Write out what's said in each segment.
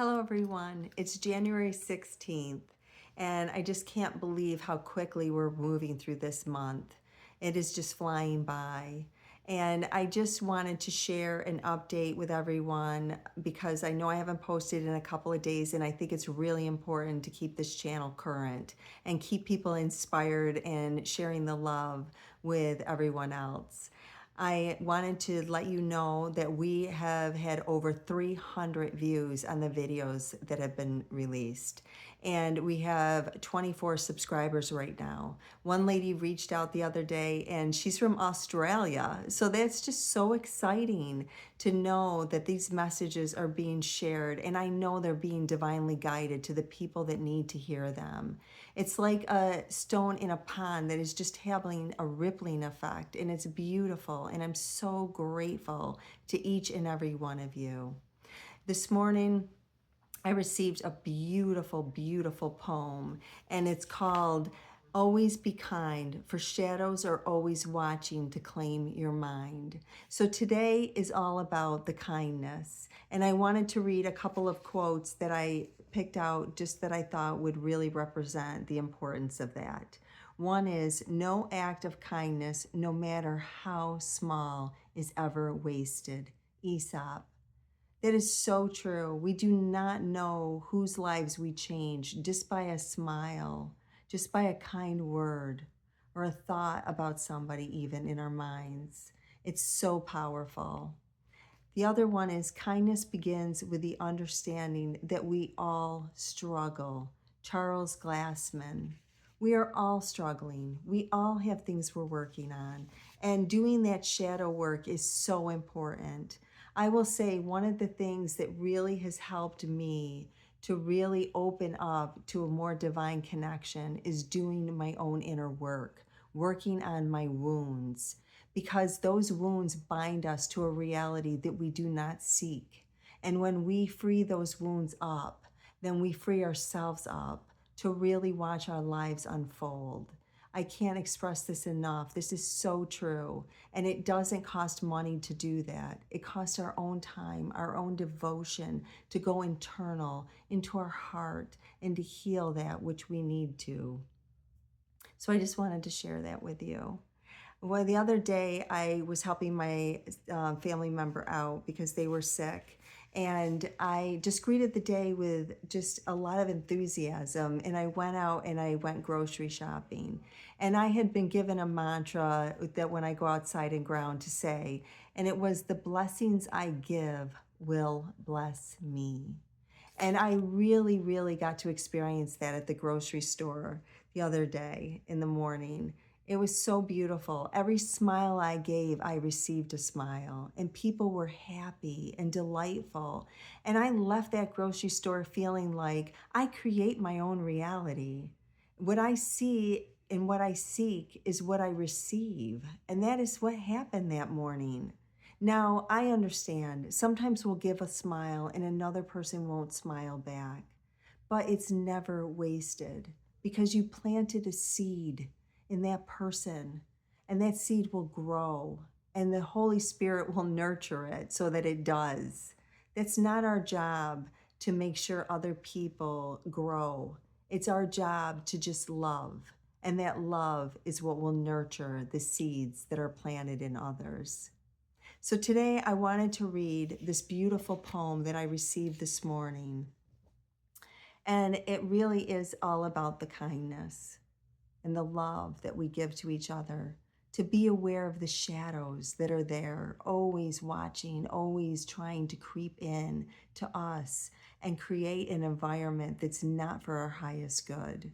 Hello, everyone. It's January 16th, and I just can't believe how quickly we're moving through this month. It is just flying by. And I just wanted to share an update with everyone because I know I haven't posted in a couple of days, and I think it's really important to keep this channel current and keep people inspired and sharing the love with everyone else. I wanted to let you know that we have had over 300 views on the videos that have been released. And we have 24 subscribers right now. One lady reached out the other day and she's from Australia. So that's just so exciting to know that these messages are being shared. And I know they're being divinely guided to the people that need to hear them. It's like a stone in a pond that is just having a rippling effect, and it's beautiful. And I'm so grateful to each and every one of you. This morning, I received a beautiful, beautiful poem, and it's called Always Be Kind, for shadows are always watching to claim your mind. So today is all about the kindness, and I wanted to read a couple of quotes that I picked out just that I thought would really represent the importance of that. One is, no act of kindness, no matter how small, is ever wasted. Aesop. That is so true. We do not know whose lives we change just by a smile, just by a kind word, or a thought about somebody, even in our minds. It's so powerful. The other one is, kindness begins with the understanding that we all struggle. Charles Glassman. We are all struggling. We all have things we're working on. And doing that shadow work is so important. I will say one of the things that really has helped me to really open up to a more divine connection is doing my own inner work, working on my wounds, because those wounds bind us to a reality that we do not seek. And when we free those wounds up, then we free ourselves up to really watch our lives unfold. I can't express this enough. This is so true. And it doesn't cost money to do that. It costs our own time, our own devotion to go internal into our heart and to heal that which we need to. So I just wanted to share that with you. Well, the other day I was helping my family member out because they were sick. And I just greeted the day with just a lot of enthusiasm. And I went out and I went grocery shopping. And I had been given a mantra that when I go outside and ground to say, and it was, the blessings I give will bless me. And I really, really got to experience that at the grocery store the other day in the morning. It was so beautiful. Every smile I gave, I received a smile, and people were happy and delightful. And I left that grocery store feeling like I create my own reality. What I see and what I seek is what I receive. And that is what happened that morning. Now, I understand sometimes we'll give a smile and another person won't smile back, but it's never wasted because you planted a seed in that person, and that seed will grow, and the Holy Spirit will nurture it so that it does. That's not our job to make sure other people grow. It's our job to just love, and that love is what will nurture the seeds that are planted in others. So today I wanted to read this beautiful poem that I received this morning. And it really is all about the kindness and the love that we give to each other, to be aware of the shadows that are there, always watching, always trying to creep in to us and create an environment that's not for our highest good.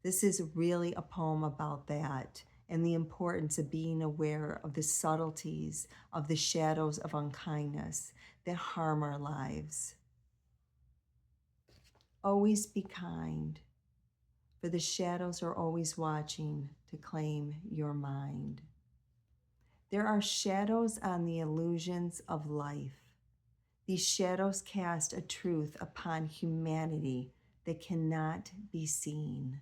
This is really a poem about that and the importance of being aware of the subtleties of the shadows of unkindness that harm our lives. Always be kind, for the shadows are always watching to claim your mind. There are shadows on the illusions of life. These shadows cast a truth upon humanity that cannot be seen.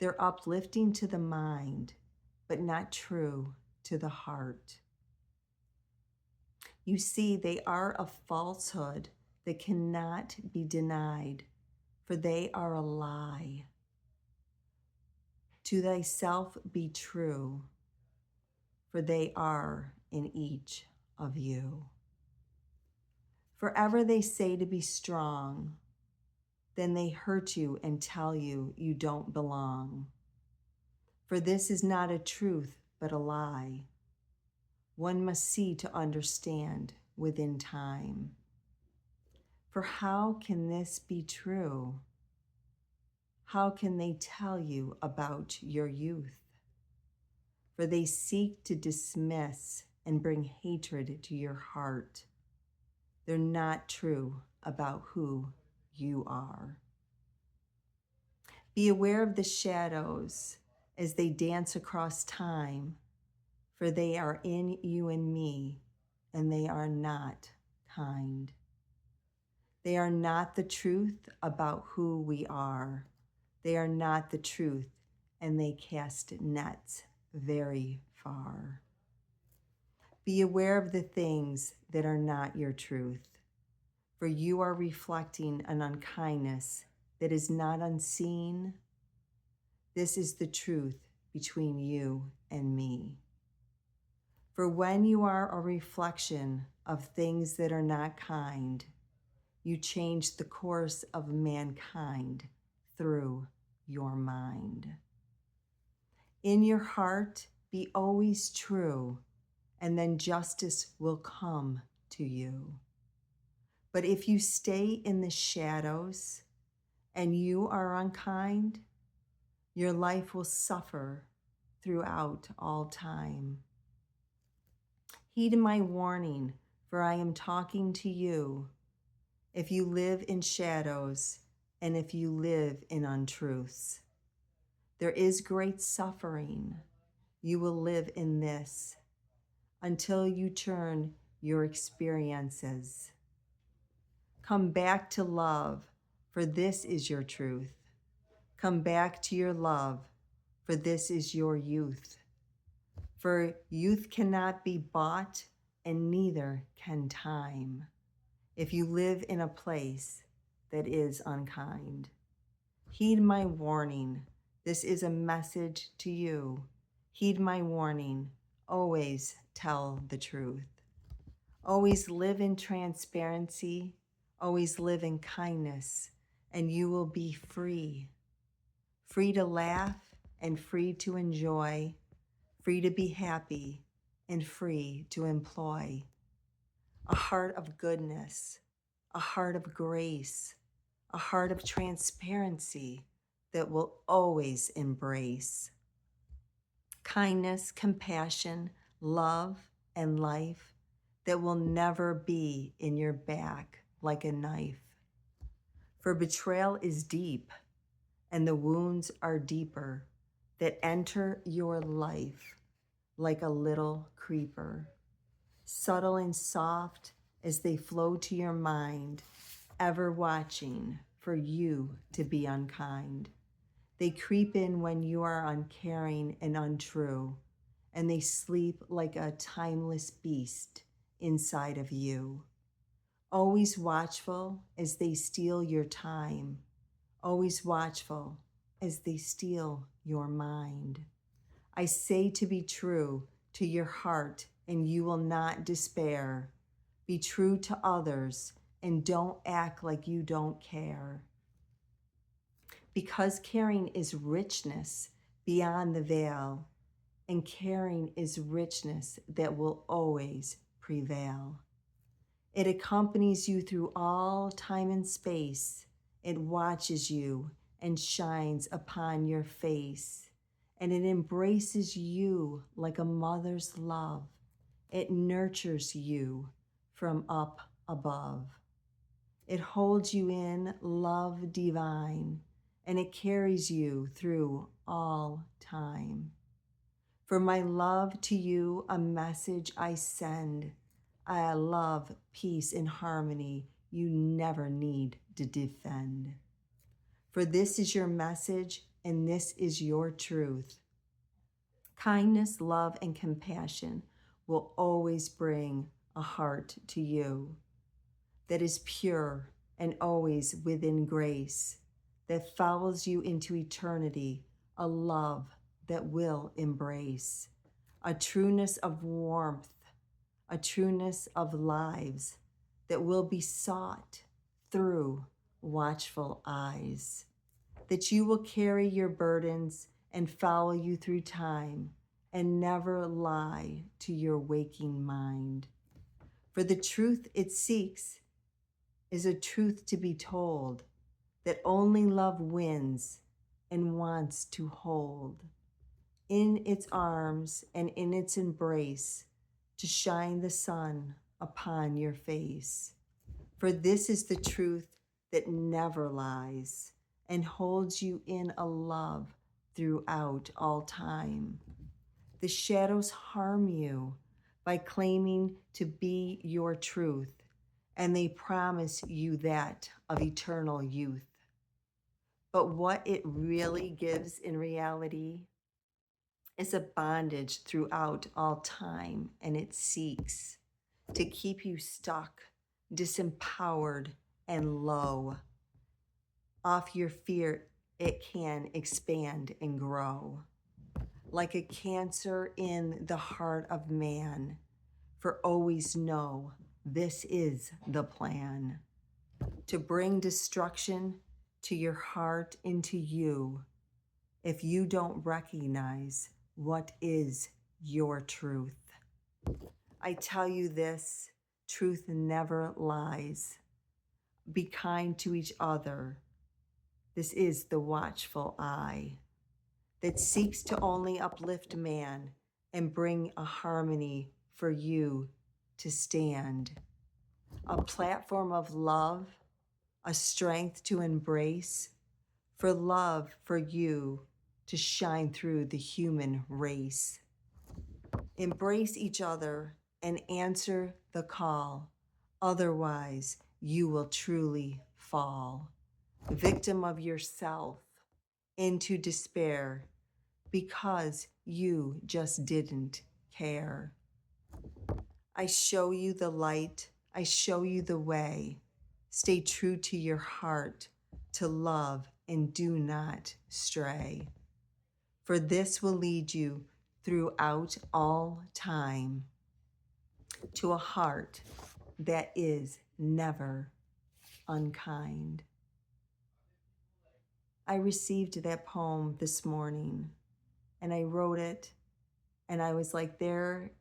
They're uplifting to the mind, but not true to the heart. You see, they are a falsehood that cannot be denied, for they are a lie. To thyself be true, for they are in each of you. Forever they say to be strong, then they hurt you and tell you you don't belong. For this is not a truth, but a lie. One must see to understand within time. For how can this be true? How can they tell you about your youth? For they seek to dismiss and bring hatred to your heart. They're not true about who you are. Be aware of the shadows as they dance across time, for they are in you and me, and they are not kind. They are not the truth about who we are. They are not the truth, and they cast nets very far. Be aware of the things that are not your truth, for you are reflecting an unkindness that is not unseen. This is the truth between you and me. For when you are a reflection of things that are not kind, you change the course of mankind through your mind. In your heart, be always true, and then justice will come to you. But if you stay in the shadows and you are unkind, your life will suffer throughout all time. Heed my warning, for I am talking to you. If you live in shadows and if you live in untruths, there is great suffering. You will live in this until you turn your experiences. Come back to love, for this is your truth. Come back to your love, for this is your youth. For youth cannot be bought, and neither can time, if you live in a place that is unkind. Heed my warning. This is a message to you. Heed my warning. Always tell the truth. Always live in transparency. Always live in kindness, and you will be free. Free to laugh and free to enjoy. Free to be happy and free to employ. A heart of goodness, a heart of grace, a heart of transparency that will always embrace kindness, compassion, love, and life that will never be in your back like a knife. For betrayal is deep, and the wounds are deeper that enter your life like a little creeper, subtle and soft as they flow to your mind, ever watching for you to be unkind. They creep in when you are uncaring and untrue, and they sleep like a timeless beast inside of you. Always watchful as they steal your time, always watchful as they steal your mind. I say to be true to your heart, and you will not despair. Be true to others, and don't act like you don't care. Because caring is richness beyond the veil, and caring is richness that will always prevail. It accompanies you through all time and space. It watches you and shines upon your face, and it embraces you like a mother's love. It nurtures you from up above. It holds you in love divine, and it carries you through all time. For my love to you, a message I send. I love, peace, and harmony you never need to defend. For this is your message, and this is your truth. Kindness, love, and compassion will always bring a heart to you. that is pure and always within grace, that follows you into eternity, a love that will embrace, a trueness of warmth, a trueness of lives that will be sought through watchful eyes, that you will carry your burdens and follow you through time and never lie to your waking mind. For the truth it seeks is a truth to be told, that only love wins and wants to hold in its arms and in its embrace to shine the sun upon your face. For this is the truth that never lies and holds you in a love throughout all time. The shadows harm you by claiming to be your truth, and they promise you that of eternal youth. But what it really gives in reality is a bondage throughout all time, and it seeks to keep you stuck, disempowered, and low. Off your fear, it can expand and grow like a cancer in the heart of man. For always know this is the plan, to bring destruction to your heart, into you, if you don't recognize what is your truth. I tell you this, truth never lies. Be kind to each other. This is the watchful eye that seeks to only uplift man and bring a harmony for you to stand. A platform of love, a strength to embrace, for love for you to shine through the human race. Embrace each other and answer the call. Otherwise, you will truly fall, victim of yourself, into despair because you just didn't care. I show you the light. I show you the way. Stay true to your heart, to love, and do not stray. For this will lead you throughout all time to a heart that is never unkind. I received that poem this morning and I wrote it, and I was like, there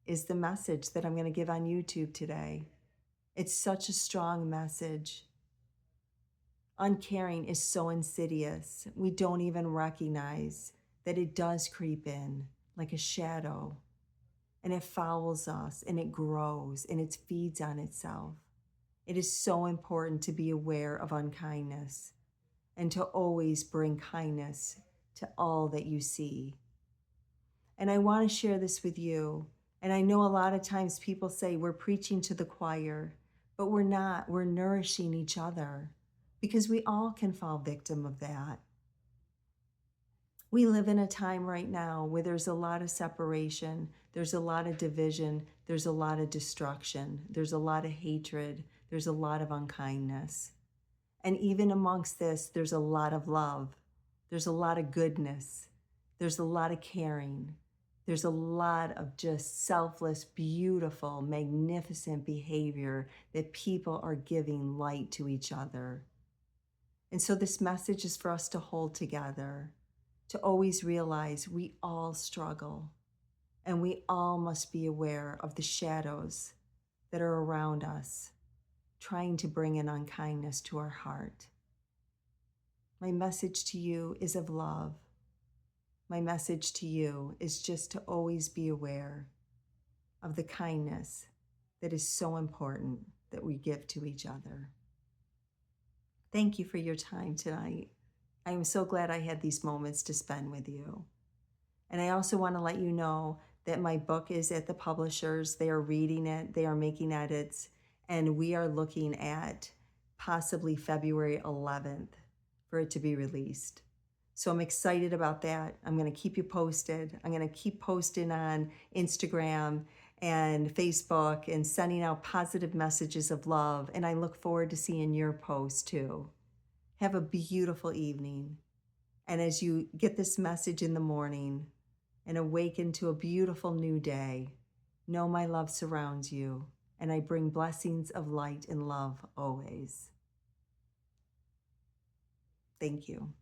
is the message that I'm going to give on YouTube today. It's such a strong message. Uncaring is so insidious. We don't even recognize that it does creep in like a shadow, and it follows us and it grows and it feeds on itself. It is so important to be aware of unkindness and to always bring kindness to all that you see. And I want to share this with you. And I know a lot of times people say we're preaching to the choir, but we're not. We're nourishing each other because we all can fall victim of that. We live in a time right now where there's a lot of separation, there's a lot of division, there's a lot of destruction, there's a lot of hatred, there's a lot of unkindness. And even amongst this, there's a lot of love, there's a lot of goodness, there's a lot of caring, there's a lot of just selfless, beautiful, magnificent behavior that people are giving light to each other. And so this message is for us to hold together, to always realize we all struggle and we all must be aware of the shadows that are around us, trying to bring in unkindness to our heart. My message to you is of love. My message to you is just to always be aware of the kindness that is so important that we give to each other. Thank you for your time tonight. I am so glad I had these moments to spend with you. And I also want to let you know that my book is at the publishers. They are reading it, they are making edits, and we are looking at possibly February 11th for it to be released. So I'm excited about that. I'm going to keep you posted. I'm going to keep posting on Instagram and Facebook and sending out positive messages of love. And I look forward to seeing your posts too. Have a beautiful evening. And as you get this message in the morning and awaken to a beautiful new day, know my love surrounds you, and I bring blessings of light and love always. Thank you.